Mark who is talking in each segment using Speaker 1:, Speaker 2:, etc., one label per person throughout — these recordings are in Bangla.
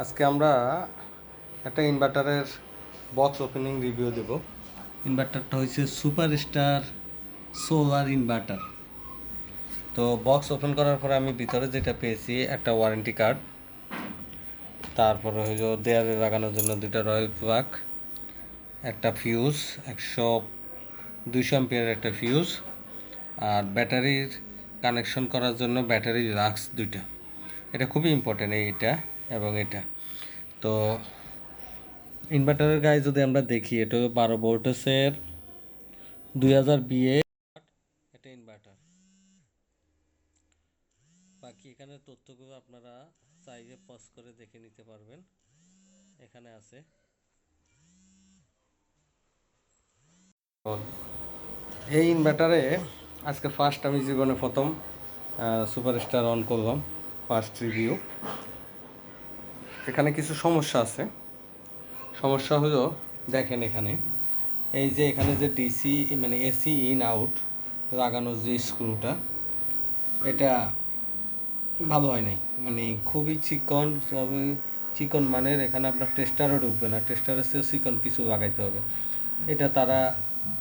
Speaker 1: আজকে আমরা একটা ইনভার্টারের বক্স ওপেনিং রিভিউ দেব। ইনভার্টারটা হচ্ছে সুপারস্টার সোলার ইনভার্টার। তো বক্স ওপেন করার পরে আমি ভিতরে যেটা পেয়েছি একটা ওয়ারেন্টি কার্ড, তারপরে হলো দেয়ালে লাগানোর জন্য দুটা রয়্যাল প্লাগ, একটা ফিউজ 200 অ্যাম্পিয়ারের একটা ফিউজ, আর ব্যাটারির কানেকশন করার জন্য ব্যাটারি লাক্স দুইটা। এটা খুবই ইম্পর্টেন্ট, এইটা এবং এটা। তো ইনভার্টারের গায়ে যদি আমরা দেখি, এটা 12 ভোল্টেজের 2000 বিএ এটা ইনভার্টার। বাকি এখানে তথ্যগুলো আপনারা চাইলে পজ করে দেখে নিতে পারবেন, এখানে আছে। এই ইনভার্টারে আজকে ফার্স্ট আমি জীবনে প্রথম সুপারস্টার অন করলাম, ফার্স্ট রিভিউ। এখানে কিছু সমস্যা আছে। সমস্যা হলো, দেখেন এখানে এই যে এখানে যে ডিসি মানে এসি ইন আউট লাগানোর যে স্ক্রুটা, এটা ভালো হয় নাই, মানে খুবই চিকন, তবে চিকন মানের। এখানে আপনার টেস্টারও ঢুকবে না, টেস্টারের চেয়েও চিকন কিছু লাগাইতে হবে। এটা তারা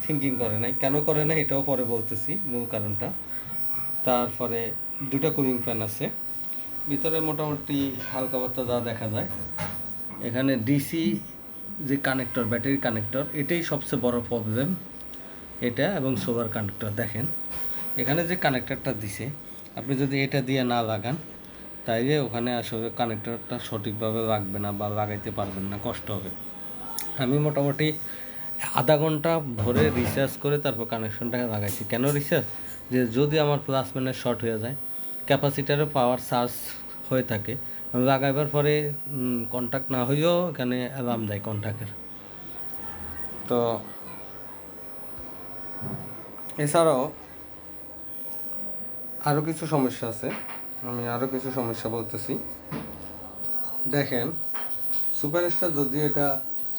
Speaker 1: থিঙ্কিং করে নাই, কেন করে নাই এটাও পরে বলতেছি মূল কারণটা। তারপরে দুটো কুলিং ফ্যান আছে ভিতরে, মোটামুটি হালকা পাতলা যা দেখা যায়। এখানে ডিসি যে কানেক্টর, ব্যাটারি কানেক্টর, এটাই সবচেয়ে বড় প্রবলেম, এটা এবং সোলার কানেক্টর। দেখেন এখানে যে কানেক্টরটা দিছে, আপনি যদি এটা দিয়ে না লাগান তাইলে ওখানে আসলে কানেক্টরটা সঠিকভাবে লাগবে না বা লাগাইতে পারবেন না, কষ্ট হবে। আমি মোটামুটি আধা ঘন্টা ধরে রিসার্চ করে তারপর কানেকশনটা লাগাইছি। কেন রিসার্চ? যে যদি আমার প্লাস মাইনাস শর্ট হয়ে যায়, ক্যাপাসিটারে পাওয়ার চার্জ হয়ে থাকে, লাগাইবার পরে কন্ট্যাক্ট না হইলেও এখানে অ্যালার্ম দেয় কন্ট্যাক্টের। তো এছাড়াও আরও কিছু সমস্যা আছে, আমি আরও কিছু সমস্যা বলতেছি। দেখেন সুপারস্টার, যদিও এটা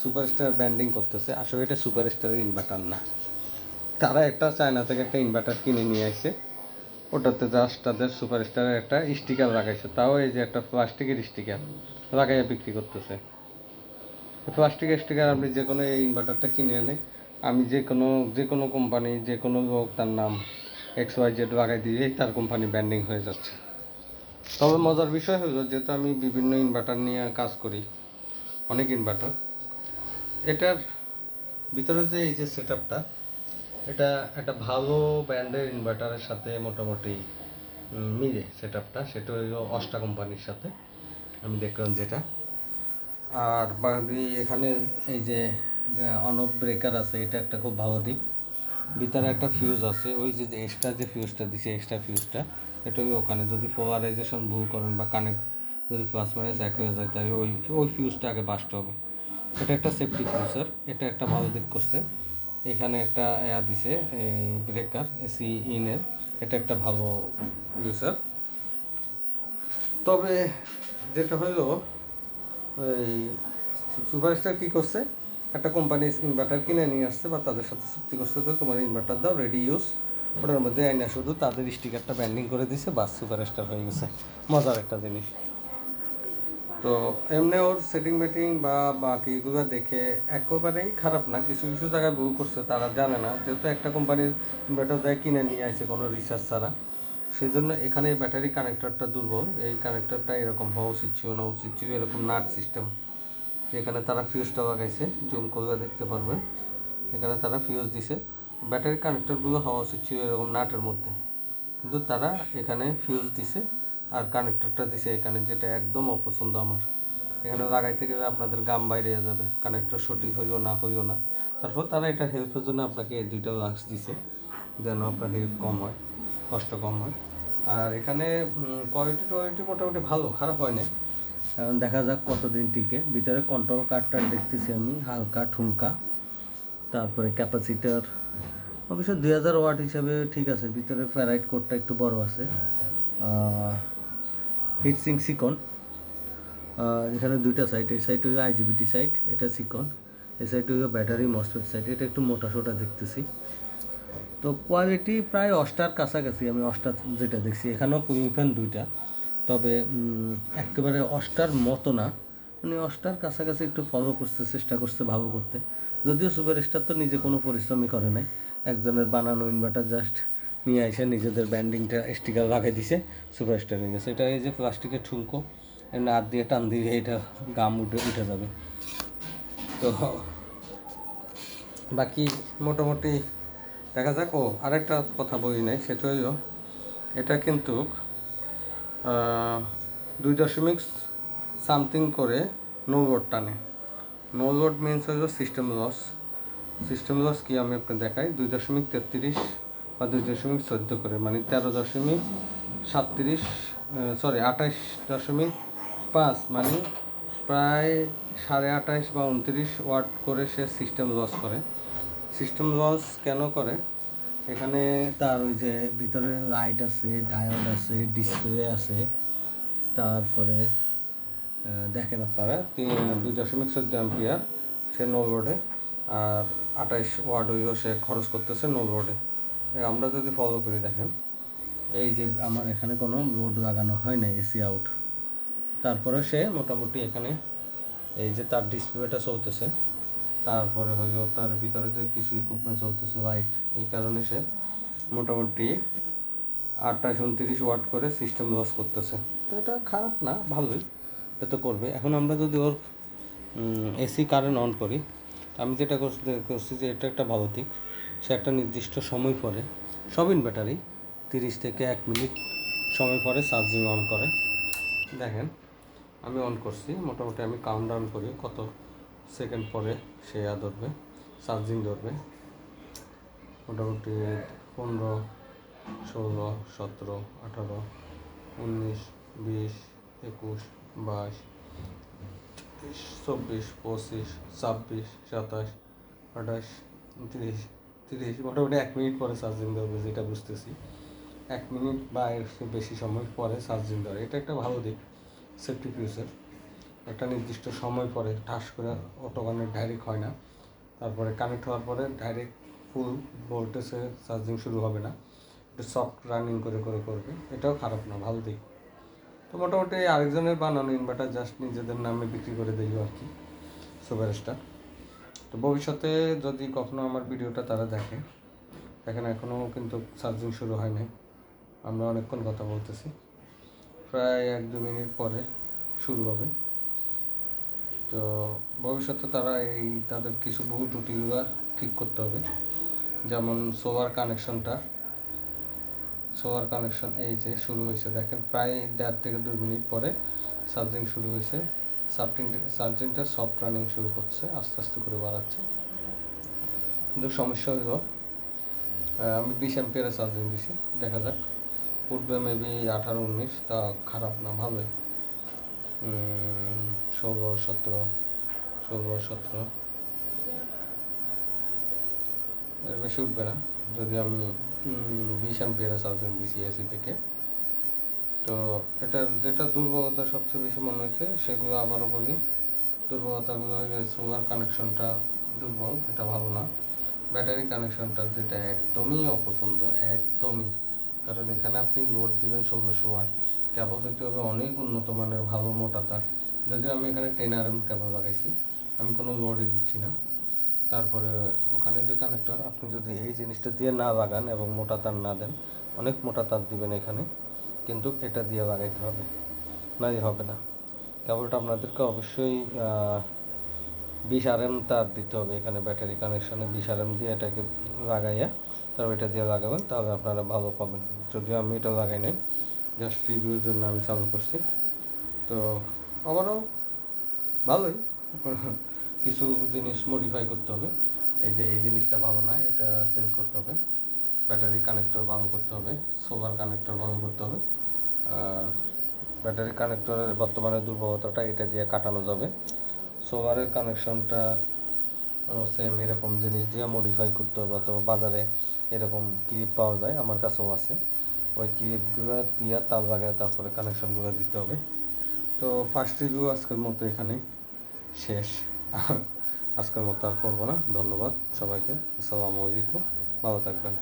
Speaker 1: সুপারস্টার ব্র্যান্ডিং করতেছে, আসলে এটা সুপারস্টারের ইনভার্টার না। তারা একটা চায়না থেকে একটা ইনভার্টার কিনে নিয়ে আসে, ওটাতে জাস্ট তাদের সুপারস্টারের একটা স্টিকার লাগাইছে, তাও এই যে একটা প্লাস্টিকের স্টিকার লাগাইয়া বিক্রি করতেছে। প্লাস্টিকের স্টিকার আপনি যে কোনো এই ইনভার্টারটা কিনে আনে, আমি যে কোনো কোম্পানি, যে কোনো লোক তার নাম XYZ লাগাই দিলেই তার কোম্পানি ব্র্যান্ডিং হয়ে যাচ্ছে। তবে মজার বিষয় হলো, যেহেতু আমি বিভিন্ন ইনভার্টার নিয়ে কাজ করি, অনেক ইনভার্টার, এটার ভিতরে যে এই যে সেট আপটা, এটা একটা ভালো ব্র্যান্ডের ইনভার্টারের সাথে মোটামুটি মিলে সেট আপটা। সেটা হলো অষ্টা কোম্পানির সাথে আমি দেখলাম যেটা। আর বাকি এখানে এই যে অন অফ ব্রেকার আছে, এটা একটা খুব ভালো দিক। ভিতরে একটা ফিউজ আছে, ওই যে এক্সট্রা যে ফিউজটা দিছে, এক্সট্রা ফিউজটা, এটা ওখানে যদি পোলারাইজেশন ভুল করেন বা কানেক্ট যদি প্লাস মাইনাস এক হয়ে যায়, তাহলে ওই ফিউজটা আগে বাস্ট হবে। এটা একটা সেফটি ফিউচার, এটা একটা ভালো দিক করছে। এখানে একটা দিছে এই ব্রেকার এসি ইনের, এটা একটা ভালো ফিউচার। তবে যেটা হলো, ওই সুপারস্টার কী করছে, একটা কোম্পানি ইনভার্টার কিনে নিয়ে আসছে বা তাদের সাথে চুক্তি করছে, তো তোমার ইনভার্টার দাও রেডি ইউজ, ওটার মধ্যে আইনা শুধু তাদের স্টিকারটা ব্যান্ডিং করে দিছে, বাস সুপারস্টার হয়ে গেছে। মজার একটা জিনিস। তো এমনি ওর সেটিং মেটিং বা বাকিগুলো দেখে একেবারেই খারাপ না, কিছু কিছু জায়গায় ভুল করছে, তারা জানে না, যেহেতু একটা কোম্পানির ইনভার্টার যায় কিনে নিয়ে আসে কোনো রিসার্চ ছাড়া, সেই জন্য এখানে ব্যাটারি কানেক্টরটা দুর্বল। এই কানেক্টরটা এরকম হওয়া উচিত ছিল না, উচিত ছিল এরকম নাট সিস্টেম, যেখানে তারা ফিউজটা লাগাইছে, জুম করে দেখতে পারবেন, এখানে তারা ফিউজ দিছে। ব্যাটারি কানেক্টরগুলো হওয়া উচিত ছিল এরকম নাটের মধ্যে, কিন্তু তারা এখানে ফিউজ দিছে আর কানেক্টরটা দিছে এখানে, যেটা একদম অপছন্দ আমার। এখানে লাগাইতে গেলে আপনাদের গাম বাইরে যাবে, কানেক্টর সঠিক হইল না হইল না। তারপর তারা এটার হেল্পের জন্য আপনাকে এই দুইটা লাক্স দিছে, যেন আপনার হেল্প কম হয়, কষ্ট কম হয়। আর এখানে কোয়ালিটি মোটামুটি ভালো, খারাপ হয় না। এখন দেখা যাক কতদিন টিকে। ভিতরে কন্ট্রোল কার্ডটা দেখতেছি আমি, হালকা ঠুমকা। তারপরে ক্যাপাসিটার অবশ্য 2000 ওয়াট হিসাবে ঠিক আছে। ভিতরে ফ্যারাইট কোডটা একটু বড় আছে। হিটসিং সিকন, এখানে দুইটা সাইড, এই সাইড হইল IGBT সাইড, এটা সিকন, এই সাইড হইল ব্যাটারি মসফেট সাইড, এটা একটু মোটা সোটা দেখতেছি। তো কোয়ালিটি প্রায় অষ্টার কাছাকাছি, আমি অষ্টা যেটা দেখছি। এখানেও কুলিং ফ্যান দুইটা, তবে একেবারে অষ্টার মতো না, উনি 8টার কাছাকাছি একটু ফলো করছে, চেষ্টা করছে ভালো করতে। যদিও সুপারস্টার তো নিজে কোনো পরিশ্রমই করে নাই, একজনের বানানো ইনভার্টার জাস্ট নিয়ে এসে নিজেদের ব্যান্ডিংটা স্টিকার লাগাই দিছে, সুপারস্টার হয়ে গেছে। এটা এই যে প্লাস্টিকের ঠুনকো, এমনি হাত দিয়ে টান দিয়ে এটা গাম উঠে যাবে। তো বাকি মোটামুটি দেখা যাক। ও আরেকটা কথা বলি নাই, সেটা হইল এটা কিন্তু 2.something করে নো লোড টানে। নো লোড মিনস হইল সিস্টেম লস। সিস্টেম লস কি আমি আপনি দেখাই, 2.33 বা 2.14 করে, মানে 28.5, মানে প্রায় 28.5 বা 29 ওয়াট করে সে সিস্টেম লস করে। সিস্টেম লস কেন করে? এখানে তার ওই যে ভিতরে লাইট আছে, ডায়োড আছে, ডিসপ্লে আছে, তারপরে দেখেন আপনারা 2.14 অ্যাম্পিয়ার সে নো লোডে, আর 28 ওয়াট হইও সে খরচ করতেছে নো লোডে। আমরা যদি ফলো করি দেখেন, এই যে আমার এখানে কোনো লোড লাগানো হয় না, এসি আউট, তারপরে সে মোটামুটি এখানে এই যে তার ডিসপ্লেটা চলতেছে, তারপরে হইলো তার ভিতরে যে কিছু ইকুইপমেন্ট চলতেছে লাইট, এই কারণে সে মোটামুটি 28-29 ওয়াট করে সিস্টেম লস করতেছে। তো এটা খারাপ না, ভালোই, এটা তো করবে। এখন আমরা যদি ওর এসি কারেন্ট অন করি, আমি যেটা করছি যে এটা একটা ভালো দিক, সে একটা নির্দিষ্ট সময় পরে, সব ইনভার্টারই 30 থেকে 1 মিনিট সময় পরে চার্জিং অন করে। দেখেন আমি অন করছি, মোটামুটি আমি কাউন্ট ডাউন করি কত সেকেন্ড পরে সে ধরবে, চার্জিং ধরবে। মোটামুটি 15, 16, 17, 18, 19, 20, 21, 22, 24, 25, 26, 27, 28, 29, 30, মোটামুটি 1 মিনিট পরে চার্জিং ধরবে, যেটা বুঝতেছি 1 মিনিট বা এর বেশি সময় পরে চার্জিং ধরে। এটা একটা ভালো দিক, সেফটি ফিউচার। একটা নির্দিষ্ট সময় পরে ঠাস করে অটোগানের ডাইরেক্ট হয় না, তারপরে কানেক্ট হওয়ার পরে ডাইরেক্ট ফুল ভোল্টেজে চার্জিং শুরু হবে না, একটু সফট রানিং করে করবে। এটাও খারাপ না, ভালো দিক। তো মোটামুটি আরেকজনের বানানো ইনভার্টার জাস্ট নিজেদের নামে বিক্রি করে দিই আর কি, সুপারস্টার। তো ভবিষ্যতে যদি কখনো আমার ভিডিওটা তারা দেখেন, এখনও কিন্তু চার্জিং শুরু হয় নাই, আমরা অনেকক্ষণ কথা বলতেছি, প্রায় 1-2 মিনিট পরে শুরু হবে। তো ভবিষ্যতে তারা তাদের কিছু ভুল ত্রুটিগুলো ঠিক করতে হবে। যেমন সোলার কানেকশন এই যে শুরু হয়েছে, দেখেন প্রায় 1.5 থেকে 2 মিনিট পরে চার্জিং শুরু হয়েছে। চার্জিংটা সফট রানিং শুরু করছে, আস্তে আস্তে করে বাড়াচ্ছে। কিন্তু সমস্যা হলো আমি 20 অ্যাম্পিয়ারে চার্জিং দিছি, দেখা যাক উঠবে মেবি 18-19, তা খারাপ না, ভালোই। 16-17 এর বেশি উঠবে না, যদি আমি 20 অ্যাম্পিয়ারে চার্জিং দিছি এসি থেকে। তো এটার যেটা দুর্বলতা সবচেয়ে বেশি মনে হয়েছে, সেগুলো আবারও বলি। দুর্বলতাগুলো সোলার কানেকশনটা দুর্বল, এটা ভালো না। ব্যাটারি কানেকশনটা যেটা একদমই অপছন্দ, একদমই। কারণ এখানে আপনি লোড দেবেন 1600 ওয়াট, কেবল হইতে হবে অনেক উন্নত মানের ভালো মোটা তার। যদিও আমি এখানে 10 RM কেবল লাগাইছি, আমি কোনো লোডই দিচ্ছি না। তারপরে ওখানে যে কানেক্টর, আপনি যদি এই জিনিসটা দিয়ে না লাগান এবং মোটা তার না দেন, অনেক মোটা তার দিবেন এখানে, কিন্তু এটা দিয়ে লাগাইতে হবে, নাই হবে না। কেবলটা আপনাদেরকে অবশ্যই 20 RM তার দিতে হবে এখানে, ব্যাটারি কানেকশনে 20 RM দিয়ে এটাকে লাগাইয়া তারপর এটা দিয়ে লাগাবেন, তাহলে আপনারা ভালো পাবেন। যদিও আমি এটা লাগাই নাই, জাস্ট রিভিউর জন্য আমি চালু করছি। তো আবারও ভালোই, কিছু জিনিস মডিফাই করতে হবে। এই যে এই জিনিসটা ভালো না, এটা চেঞ্জ করতে হবে। ব্যাটারি কানেক্টর ভালো করতে হবে, সোলার কানেক্টর ভালো করতে হবে। আর ব্যাটারি কানেক্টরের বর্তমানে দুর্বলতাটা এটা দিয়ে কাটানো যাবে। সোলারের কানেকশনটা সেম এরকম জিনিস দিয়ে মডিফাই করতে হবে, অথবা বাজারে এরকম ক্লিপ পাওয়া যায়, আমার কাছেও আছে, ওই ক্লিপগুলো দিয়ে তার লাগায় তারপরে কানেকশনগুলো দিতে হবে। তো ফার্স্ট রিভিউ আজকের মতো এখানে শেষ, আজকের মতো আর করবো না। ধন্যবাদ সবাইকে, আসসালামু আলাইকুম, ভালো থাকবেন।